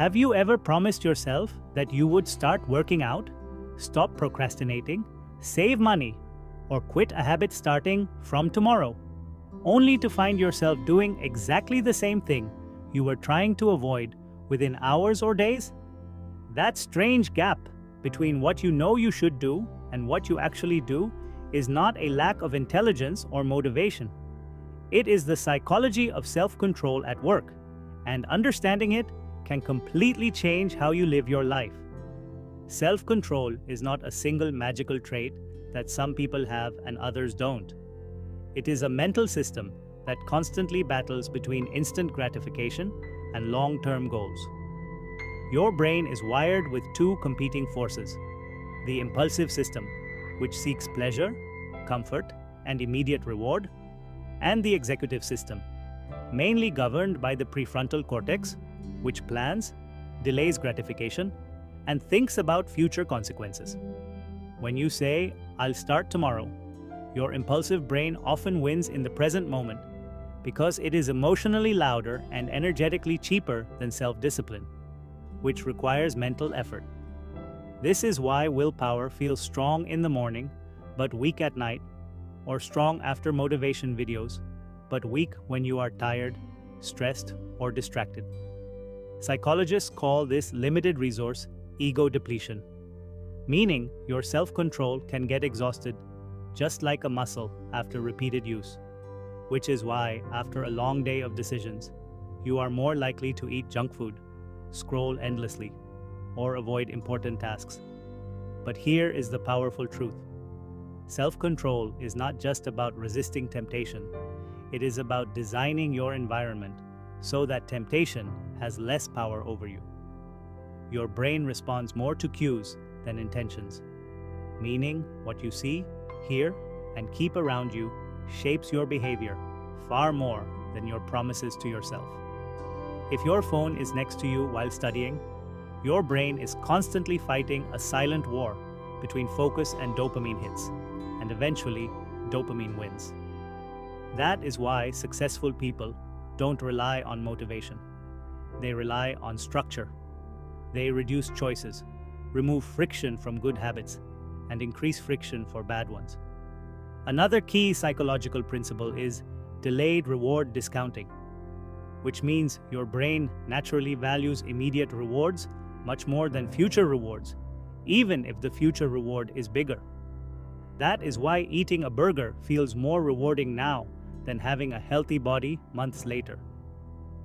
Have you ever promised yourself that you would start working out, stop procrastinating, save money, or quit a habit starting from tomorrow, only to find yourself doing exactly the same thing you were trying to avoid within hours or days? That strange gap between what you know you should do and what you actually do is not a lack of intelligence or motivation. It is the psychology of self-control at work, and understanding it can completely change how you live your life. Self-control is not a single magical trait that some people have and others don't. It is a mental system that constantly battles between instant gratification and long-term goals. Your brain is wired with two competing forces: the impulsive system, which seeks pleasure, comfort, and immediate reward, and the executive system, mainly governed by the prefrontal cortex, which plans, delays gratification, and thinks about future consequences. When you say, "I'll start tomorrow," your impulsive brain often wins in the present moment because it is emotionally louder and energetically cheaper than self-discipline, which requires mental effort. This is why willpower feels strong in the morning, but weak at night, or strong after motivation videos, but weak when you are tired, stressed, or distracted. Psychologists call this limited resource ego depletion, meaning your self-control can get exhausted just like a muscle after repeated use, which is why, after a long day of decisions, you are more likely to eat junk food, scroll endlessly, or avoid important tasks. But here is the powerful truth. Self-control is not just about resisting temptation. It is about designing your environment so that temptation has less power over you. Your brain responds more to cues than intentions, meaning what you see, hear, and keep around you shapes your behavior far more than your promises to yourself. If your phone is next to you while studying, your brain is constantly fighting a silent war between focus and dopamine hits, and eventually, dopamine wins. That is why successful people don't rely on motivation. They rely on structure. They reduce choices, remove friction from good habits, and increase friction for bad ones. Another key psychological principle is delayed reward discounting, which means your brain naturally values immediate rewards much more than future rewards, even if the future reward is bigger. That is why eating a burger feels more rewarding now than having a healthy body months later.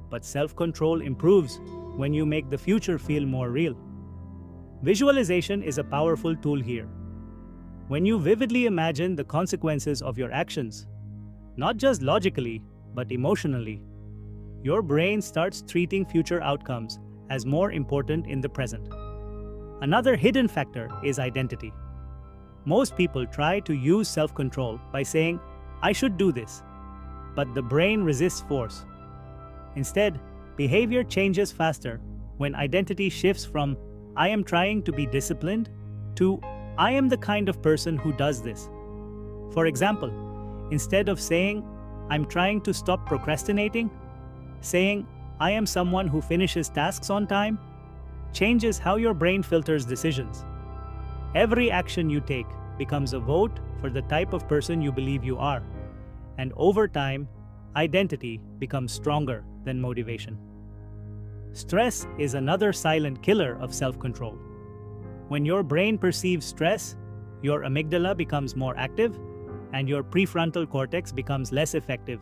But self-control improves when you make the future feel more real. Visualization is a powerful tool here. When you vividly imagine the consequences of your actions, not just logically, but emotionally, your brain starts treating future outcomes as more important in the present. Another hidden factor is identity. Most people try to use self-control by saying, "I should do this," but the brain resists force. Instead, behavior changes faster when identity shifts from "I am trying to be disciplined" to "I am the kind of person who does this." For example, instead of saying "I'm trying to stop procrastinating," saying "I am someone who finishes tasks on time" changes how your brain filters decisions. Every action you take becomes a vote for the type of person you believe you are, and over time, identity becomes stronger than motivation. Stress is another silent killer of self-control. When your brain perceives stress, your amygdala becomes more active and your prefrontal cortex becomes less effective,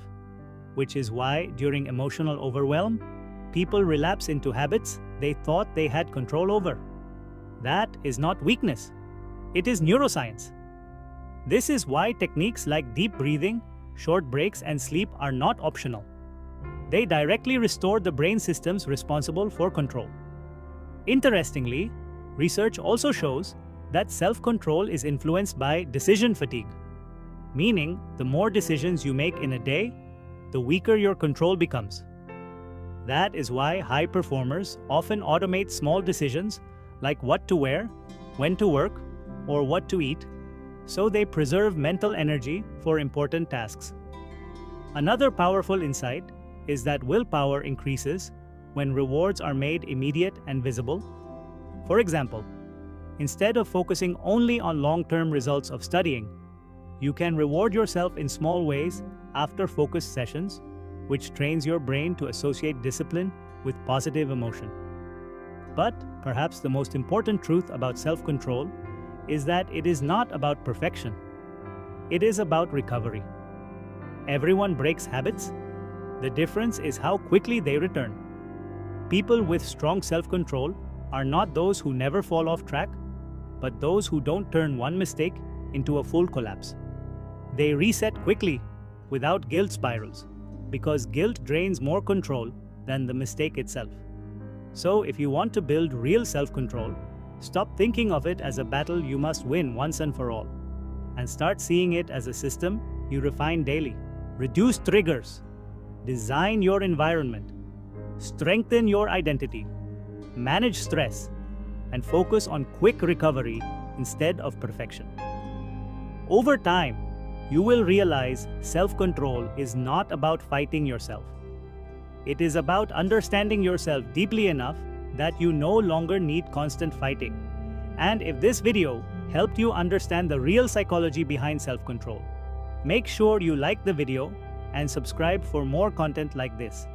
which is why during emotional overwhelm, people relapse into habits they thought they had control over. That is not weakness. It is neuroscience. This is why techniques like deep breathing, short breaks, and sleep are not optional. They directly restore the brain systems responsible for control. Interestingly, research also shows that self-control is influenced by decision fatigue, meaning the more decisions you make in a day, the weaker your control becomes. That is why high performers often automate small decisions like what to wear, when to work, or what to eat, so they preserve mental energy for important tasks. Another powerful insight is that willpower increases when rewards are made immediate and visible. For example, instead of focusing only on long-term results of studying, you can reward yourself in small ways after focused sessions, which trains your brain to associate discipline with positive emotion. But perhaps the most important truth about self-control is that it is not about perfection. It is about recovery. Everyone breaks habits. The difference is how quickly they return. People with strong self-control are not those who never fall off track, but those who don't turn one mistake into a full collapse. They reset quickly without guilt spirals, because guilt drains more control than the mistake itself. So if you want to build real self-control, stop thinking of it as a battle you must win once and for all, and start seeing it as a system you refine daily. Reduce triggers, design your environment, strengthen your identity, manage stress, and focus on quick recovery instead of perfection. Over time, you will realize self-control is not about fighting yourself. It is about understanding yourself deeply enough that you no longer need constant fighting. And if this video helped you understand the real psychology behind self-control, make sure you like the video and subscribe for more content like this.